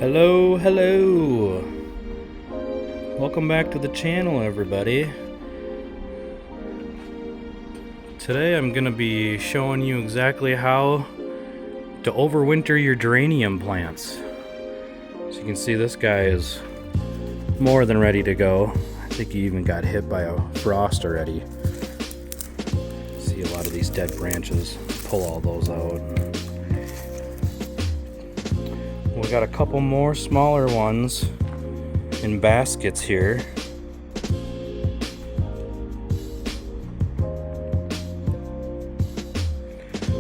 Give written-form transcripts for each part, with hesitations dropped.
Hello. Welcome back to the channel, everybody. Today I'm going to be showing you exactly how to overwinter your geranium plants. So you can see this guy is more than ready to go. I think he even got hit by a frost already. See a lot of these dead branches. Pull all those out. We got a couple more smaller ones in baskets here.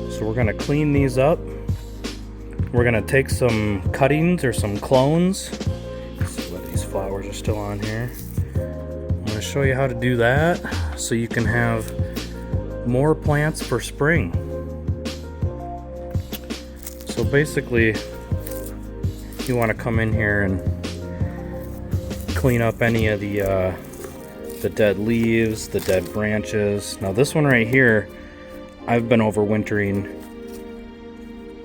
So we're gonna clean these up. We're gonna take some cuttings or some clones. Let's see what these flowers are still on here. I'm gonna show you how to do that so you can have more plants for spring. So basically, you want to come in here and clean up any of the dead leaves, the dead branches. Now this one right here, I've been overwintering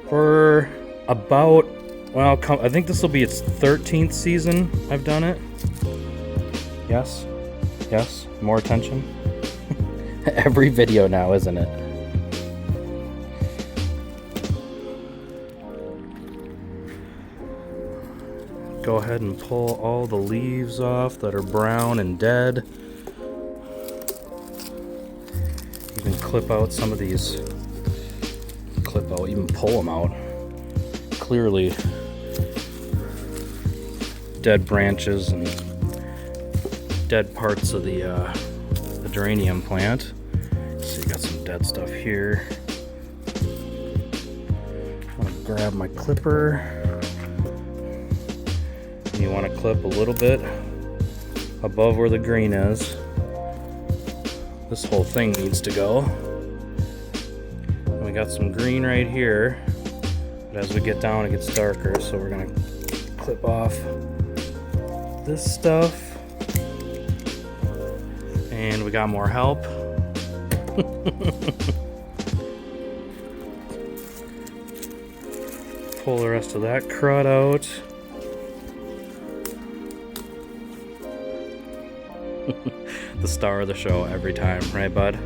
for about, well, I think this will be its 13th season I've done it. Yes, more attention. Every video now, isn't it? Go ahead and pull all the leaves off that are brown and dead. Even clip out some of these. Even pull them out. Clearly dead branches and dead parts of the geranium plant. So you got some dead stuff here. I'm gonna grab my clipper. You want to clip a little bit above where the green is. This whole thing needs to go. And we got some green right here, but as we get down it gets darker, so we're gonna clip off this stuff. And we got more help. Pull the rest of that crud out. The star of the show every time, right, bud?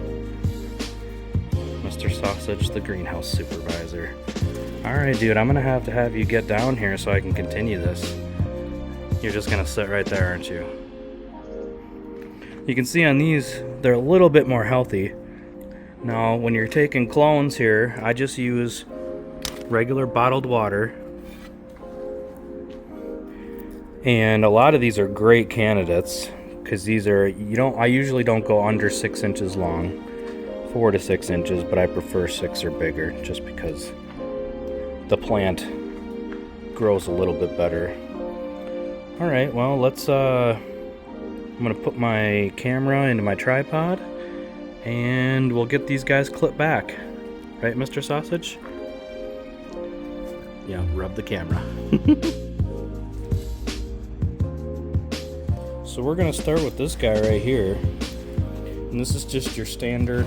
Mr. Sausage, the greenhouse supervisor. Alright, dude, I'm gonna have to have you get down here so I can continue this. You're just gonna sit right there, aren't you? You can see on these, they're a little bit more healthy. Now, when you're taking clones here, I just use regular bottled water. And a lot of these are great candidates. Because these are, I usually don't go under 6 inches long, 4 to 6 inches, but I prefer 6 or bigger just because the plant grows a little bit better. Alright, well, let's, I'm going to put my camera into my tripod and we'll get these guys clipped back. Right, Mr. Sausage? Yeah, rub the camera. So we're going to start with this guy right here, and this is just your standard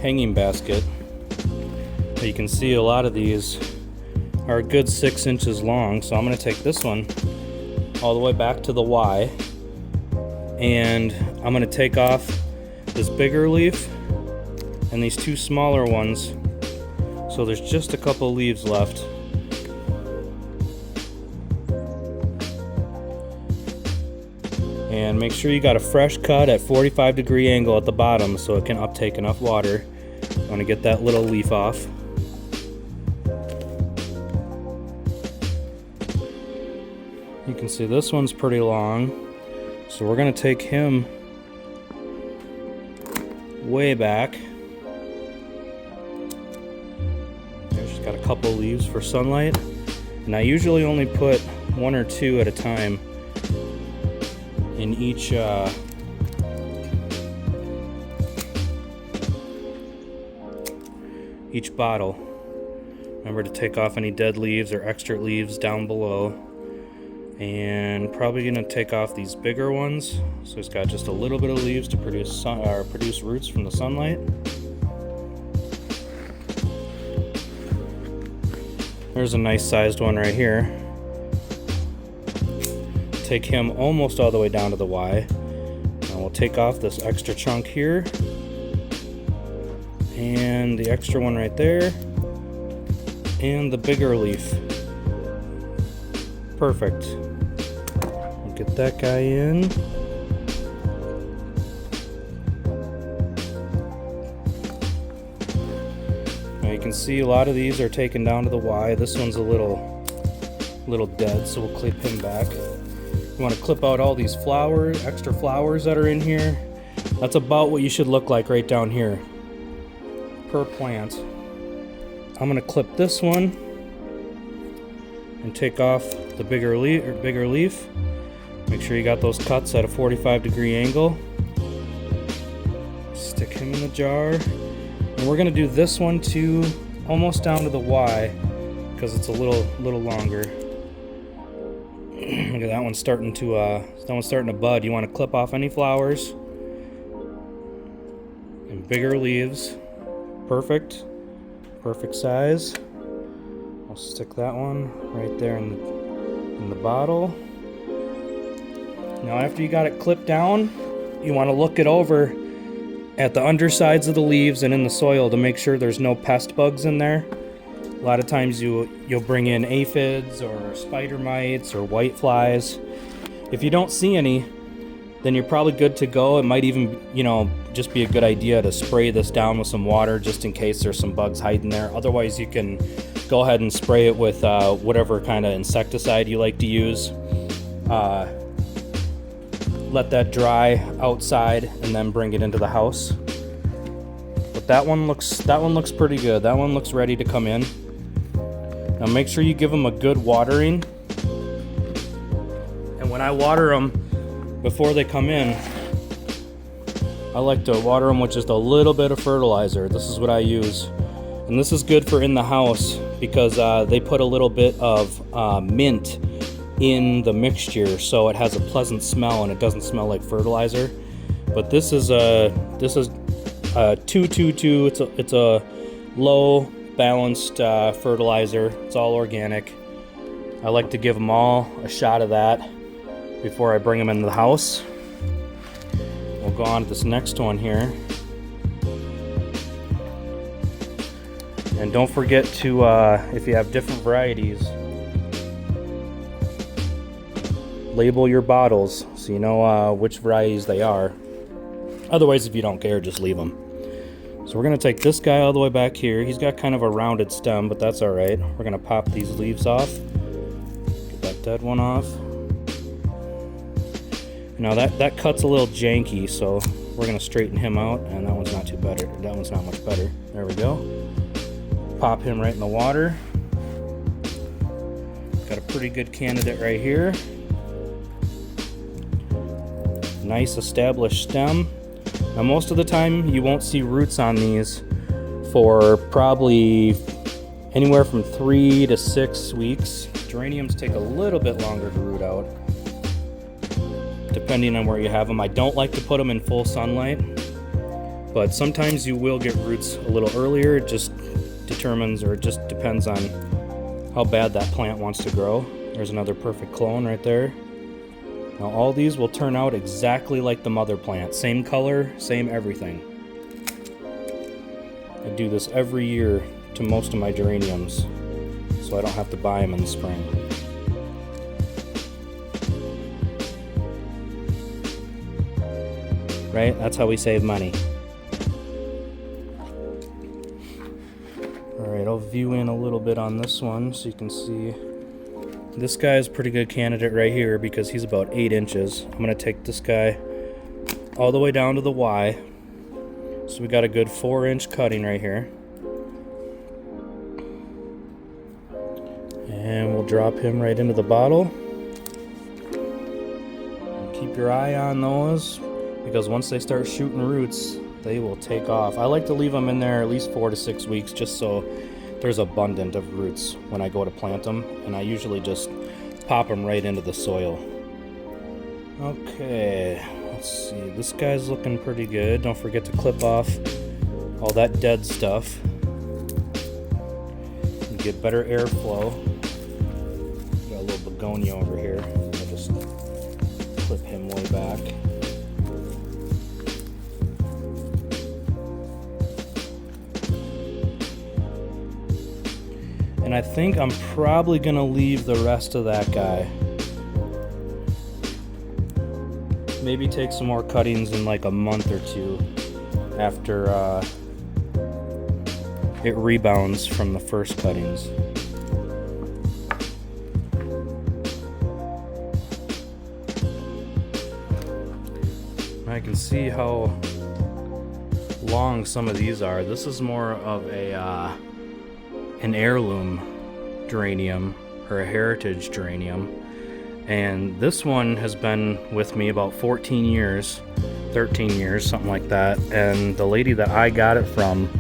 hanging basket. You can see a lot of these are a good 6 inches long, so I'm going to take this one all the way back to the Y, and I'm going to take off this bigger leaf and these two smaller ones, so there's just a couple leaves left. And make sure you got a fresh cut at 45-degree angle at the bottom so it can uptake enough water. I want to get that little leaf off. You can see this one's pretty long, so we're going to take him way back. There's just got a couple leaves for sunlight, and I usually only put 1 or 2 at a time in each bottle. Remember to take off any dead leaves or extra leaves down below, and probably gonna take off these bigger ones so it's got just a little bit of leaves to produce roots from the sunlight. There's a nice sized one right here. take him almost all the way down to the Y. And we'll take off this extra chunk here. And the extra one right there. And the bigger leaf. Perfect. We'll get that guy in. Now you can see a lot of these are taken down to the Y. This one's a little dead, so we'll clip him back. You want to clip out all these flowers, extra flowers that are in here. That's about what you should look like right down here per plant. I'm going to clip this one and take off the bigger leaf. Make sure you got those cuts at a 45-degree angle. Stick him in the jar. And we're going to do this one too, almost down to the Y, because it's a little longer. Look at that one starting to bud. You want to clip off any flowers and bigger leaves. Perfect size. I'll stick that one right there in the bottle. Now after you got it clipped down, you want to look it over at the undersides of the leaves and in the soil to make sure there's no pest bugs in there. A lot of times you'll bring in aphids or spider mites or white flies. If you don't see any, then you're probably good to go. It might even, just be a good idea to spray this down with some water just in case there's some bugs hiding there. Otherwise, you can go ahead and spray it with whatever kind of insecticide you like to use. Let that dry outside and then bring it into the house. But that one looks pretty good. That one looks ready to come in. Now make sure you give them a good watering. And when I water them before they come in, I like to water them with just a little bit of fertilizer. This is what I use. And this is good for in the house because they put a little bit of mint in the mixture so it has a pleasant smell and it doesn't smell like fertilizer. But this is 222. It's a low balanced fertilizer. It's all organic. I like to give them all a shot of that before I bring them into the house. We'll go on to this next one here. And don't forget to, if you have different varieties, label your bottles so you know which varieties they are. Otherwise, if you don't care, just leave them. So we're going to take this guy all the way back here. He's got kind of a rounded stem, but that's all right. We're going to pop these leaves off. Get that dead one off. Now that cut's a little janky, so we're going to straighten him out, and that one's not too better. That one's not much better. There we go. Pop him right in the water. Got a pretty good candidate right here. Nice established stem. Now most of the time you won't see roots on these for probably anywhere from 3 to 6 weeks. Geraniums take a little bit longer to root out, depending on where you have them. I don't like to put them in full sunlight, but sometimes you will get roots a little earlier. It just depends on how bad that plant wants to grow. There's another perfect clone right there. Now all these will turn out exactly like the mother plant. Same color, same everything. I do this every year to most of my geraniums, so I don't have to buy them in the spring. Right? That's how we save money. Alright, I'll view in a little bit on this one so you can see. This guy is a pretty good candidate right here because he's about 8 inches. I'm going to take this guy all the way down to the Y. So we got a good 4-inch cutting right here. And we'll drop him right into the bottle. And keep your eye on those because once they start shooting roots, they will take off. I like to leave them in there at least 4 to 6 weeks just so there's abundant of roots when I go to plant them, and I usually just pop them right into the soil. Okay, let's see. This guy's looking pretty good. Don't forget to clip off all that dead stuff. You get better airflow. Got a little begonia over here. I'll just clip him way back. And I think I'm probably gonna leave the rest of that guy. Maybe take some more cuttings in like a month or two after it rebounds from the first cuttings. I can see how long some of these are. This is more of an heirloom geranium or a heritage geranium, and this one has been with me about 14 years, 13 years, something like that. And the lady that I got it from,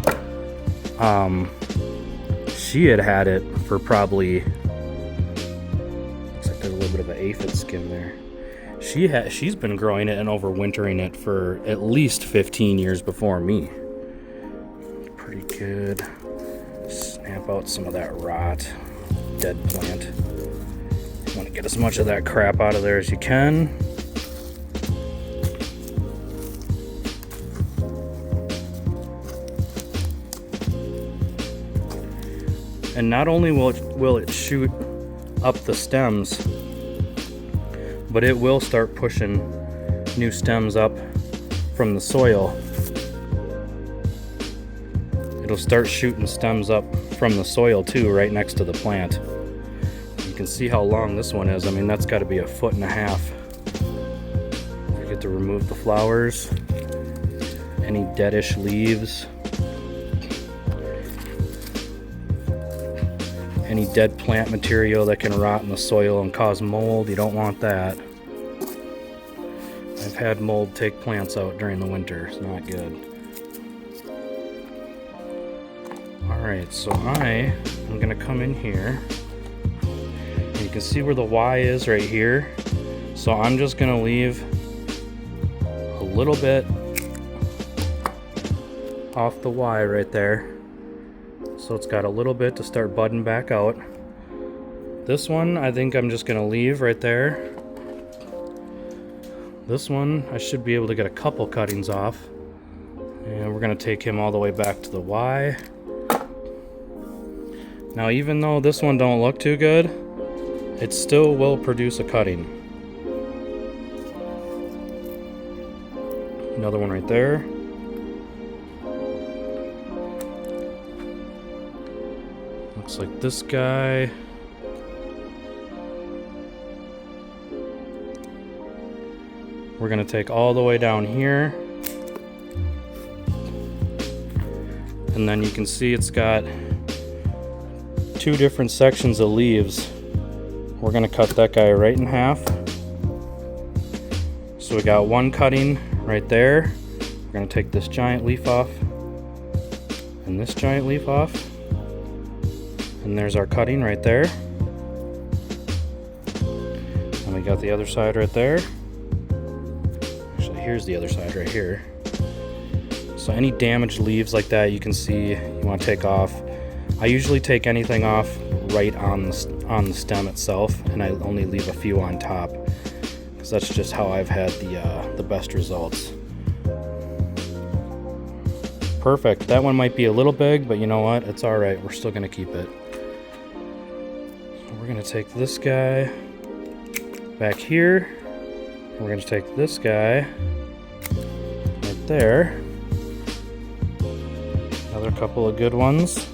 she had it for probably, looks like there's a little bit of an aphid skin there. She's been growing it and overwintering it for at least 15 years before me. Pretty good. Snap out some of that rot, dead plant. You want to get as much of that crap out of there as you can. And not only will it shoot up the stems, but it will start pushing new stems up from the soil. It'll start shooting stems up from the soil too, right next to the plant. You can see how long this one is. I mean, that's got to be 1.5 feet. I get to remove the flowers, any deadish leaves, any dead plant material that can rot in the soil and cause mold. You don't want that. I've had mold take plants out during the winter. It's not good. Alright, so I am going to come in here. And you can see where the Y is right here. So I'm just going to leave a little bit off the Y right there. So it's got a little bit to start budding back out. This one I think I'm just gonna leave right there. This one I should be able to get a couple cuttings off. And we're gonna take him all the way back to the Y. Now even though this one don't look too good, it still will produce a cutting. Another one right there. Looks like this guy. We're gonna take all the way down here. And then you can see it's got 2 different sections of leaves. We're gonna cut that guy right in half. So we got one cutting right there. We're gonna take this giant leaf off and this giant leaf off. And there's our cutting right there. And we got the other side right there. Actually, here's the other side right here. So any damaged leaves like that you can see you want to take off. I usually take anything off right on the stem itself, and I only leave a few on top because that's just how I've had the best results. Perfect. That one might be a little big, but you know what? It's all right. We're still going to keep it. We're going to take this guy back here. We're going to take this guy right there. Another couple of good ones.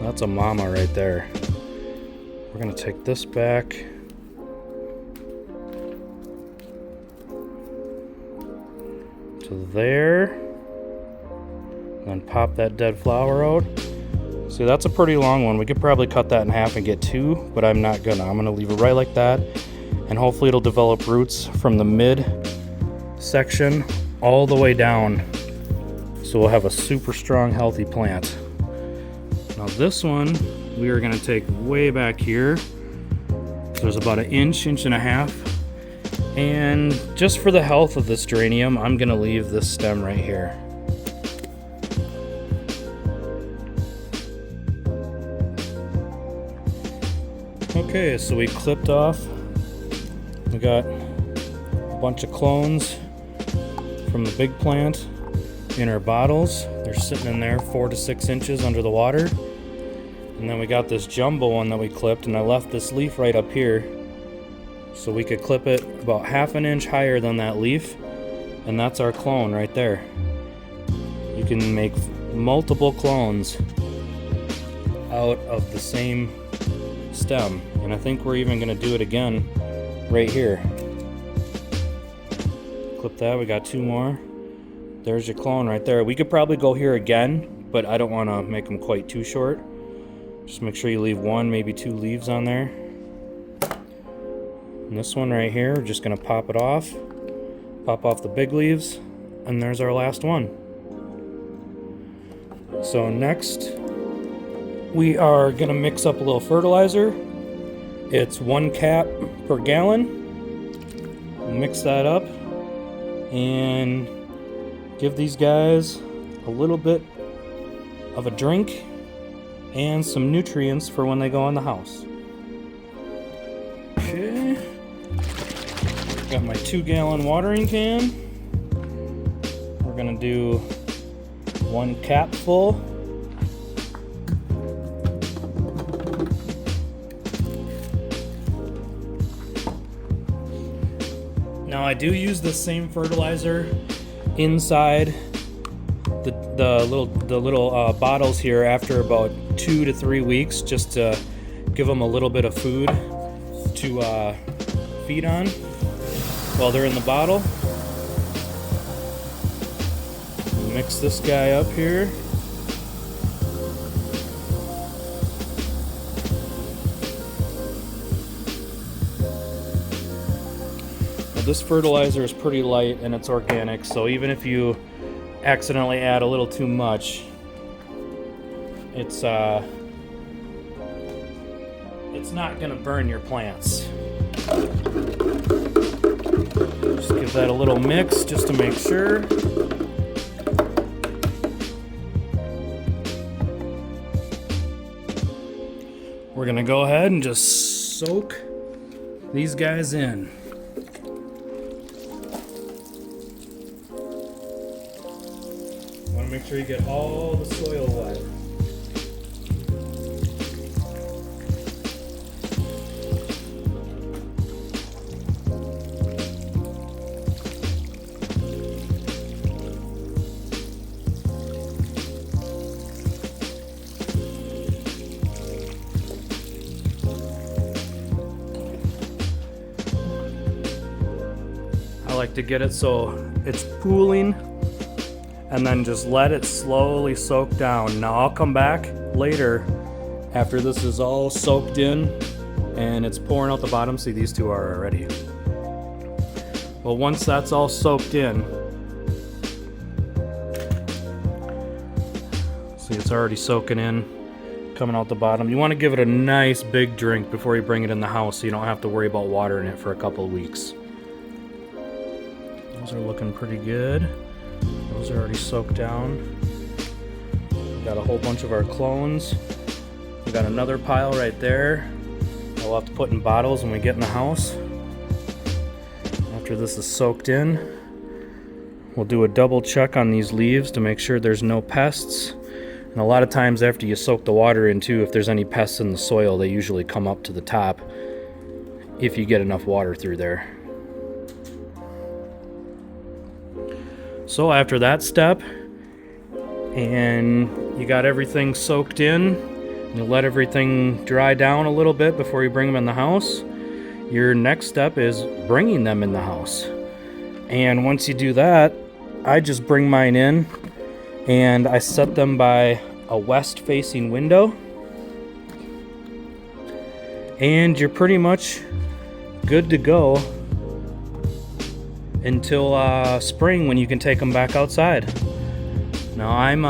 That's a mama right there. We're going to take this back. To there. And pop that dead flower out. See, that's a pretty long one. We could probably cut that in half and get 2, but I'm not gonna. I'm gonna leave it right like that, and hopefully it'll develop roots from the mid section all the way down, so we'll have a super strong, healthy plant. Now this one, we are gonna take way back here. There's about 1 inch, 1.5 inches, and just for the health of this geranium, I'm gonna leave this stem right here. Okay, so we clipped off. We got a bunch of clones from the big plant in our bottles. They're sitting in there 4 to 6 inches under the water. And then we got this jumbo one that we clipped, and I left this leaf right up here so we could clip it about 1/2 inch higher than that leaf, and that's our clone right there. You can make multiple clones out of the same stem, and I think we're even going to do it again right here. Clip that, we got 2 more. There's your clone right there. We could probably go here again, but I don't want to make them quite too short. Just make sure you leave 1, maybe 2 leaves on there. And this one right here, we're just going to pop it off. Pop off the big leaves, and there's our last one. So next, we are going to mix up a little fertilizer. It's 1 cap per gallon. We'll mix that up and give these guys a little bit of a drink and some nutrients for when they go in the house. Okay. Got my 2-gallon watering can. We're gonna do 1 cap full. Now I do use the same fertilizer inside the little bottles here after about 2 to 3 weeks, just to give them a little bit of food to feed on while they're in the bottle. Mix this guy up here. Now this fertilizer is pretty light and it's organic, so even if you accidentally add a little too much, it's not gonna burn your plants. Just give that a little mix just to make sure. We're gonna go ahead and just soak these guys in. Want to make sure you get all the soil wet. I like to get it so it's pooling and then just let it slowly soak down. Now I'll come back later after this is all soaked in and it's pouring out the bottom. See, these 2 are already. Well, once that's all soaked in, see, it's already soaking in, coming out the bottom. You want to give it a nice big drink before you bring it in the house so you don't have to worry about watering it for a couple of weeks. Those are looking pretty good. Those are already soaked down. We got a whole bunch of our clones. We got another pile right there that we'll have to put in bottles when we get in the house. After this is soaked in, we'll do a double check on these leaves to make sure there's no pests. And a lot of times after you soak the water in too, if there's any pests in the soil, they usually come up to the top if you get enough water through there. So after that step, and you got everything soaked in, you let everything dry down a little bit before you bring them in the house, your next step is bringing them in the house. And once you do that, I just bring mine in and I set them by a west-facing window, and you're pretty much good to go until spring, when you can take them back outside. Now I'm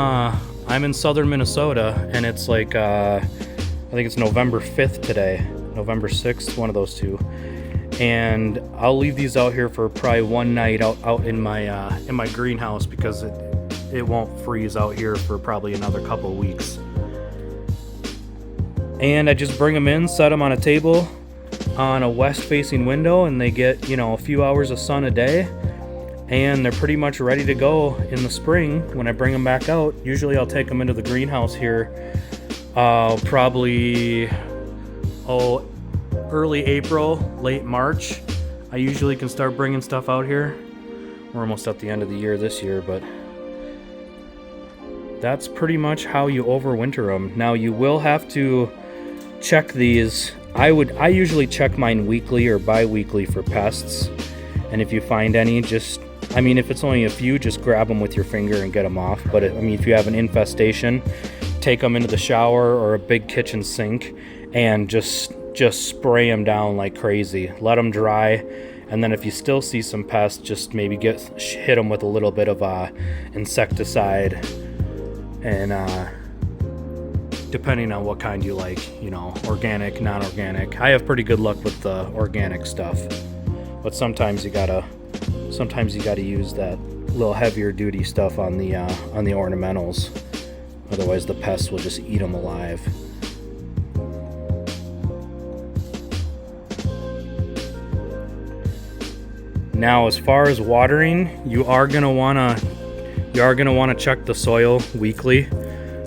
in southern Minnesota, and it's like I think it's November 5th today, November 6th, one of those 2. And I'll leave these out here for probably 1 night out in my greenhouse, because it won't freeze out here for probably another couple of weeks. and I just bring them in, set them on a table on a west-facing window, and they get, you know, a few hours of sun a day, and they're pretty much ready to go in the spring when I bring them back out. Usually I'll take them into the greenhouse here probably early April, late March. I usually can start bringing stuff out here. We're almost at the end of the year this year, but that's pretty much how you overwinter them. Now you will have to check these. I usually check mine weekly or bi-weekly for pests, and if you find any, if it's only a few, just grab them with your finger and get them off. But if you have an infestation, take them into the shower or a big kitchen sink and just spray them down like crazy. Let them dry, and then if you still see some pests, just maybe hit them with a little bit of insecticide, and depending on what kind you like, you know, organic, non-organic. I have pretty good luck with the organic stuff, but sometimes you gotta use that little heavier duty stuff on the ornamentals. Otherwise the pests will just eat them alive. Now, as far as watering, you are gonna wanna check the soil weekly.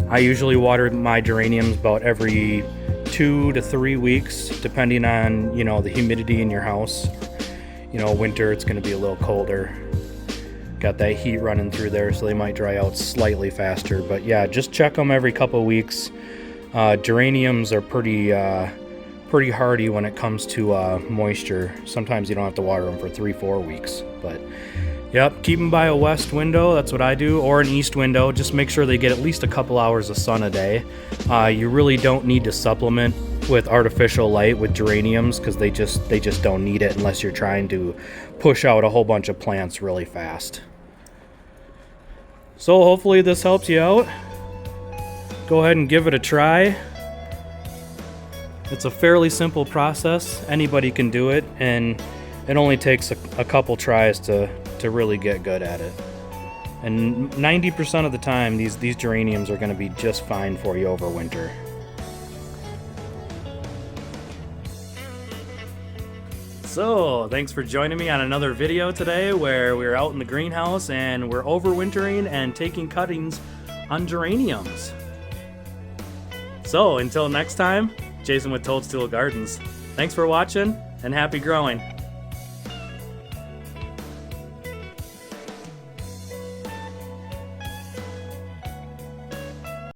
I usually water my geraniums about every 2 to 3 weeks, depending on, you know, the humidity in your house. You know, winter it's going to be a little colder. Got that heat running through there, so they might dry out slightly faster. But yeah, just check them every couple weeks. Geraniums are pretty hardy when it comes to moisture. Sometimes you don't have to water them for 3-4 weeks, but yep, keep them by a west window. That's what I do, or an east window. Just make sure they get at least a couple hours of sun a day. You really don't need to supplement with artificial light with geraniums, because they just don't need it unless you're trying to push out a whole bunch of plants really fast. So hopefully this helps you out. Go ahead and give it a try. It's a fairly simple process. Anybody can do it, and it only takes a couple tries to really get good at it. And 90% of the time, these geraniums are going to be just fine for you over winter. So, thanks for joining me on another video today where we're out in the greenhouse and we're overwintering and taking cuttings on geraniums. So, until next time, Jason with Toadstool Gardens. Thanks for watching and happy growing.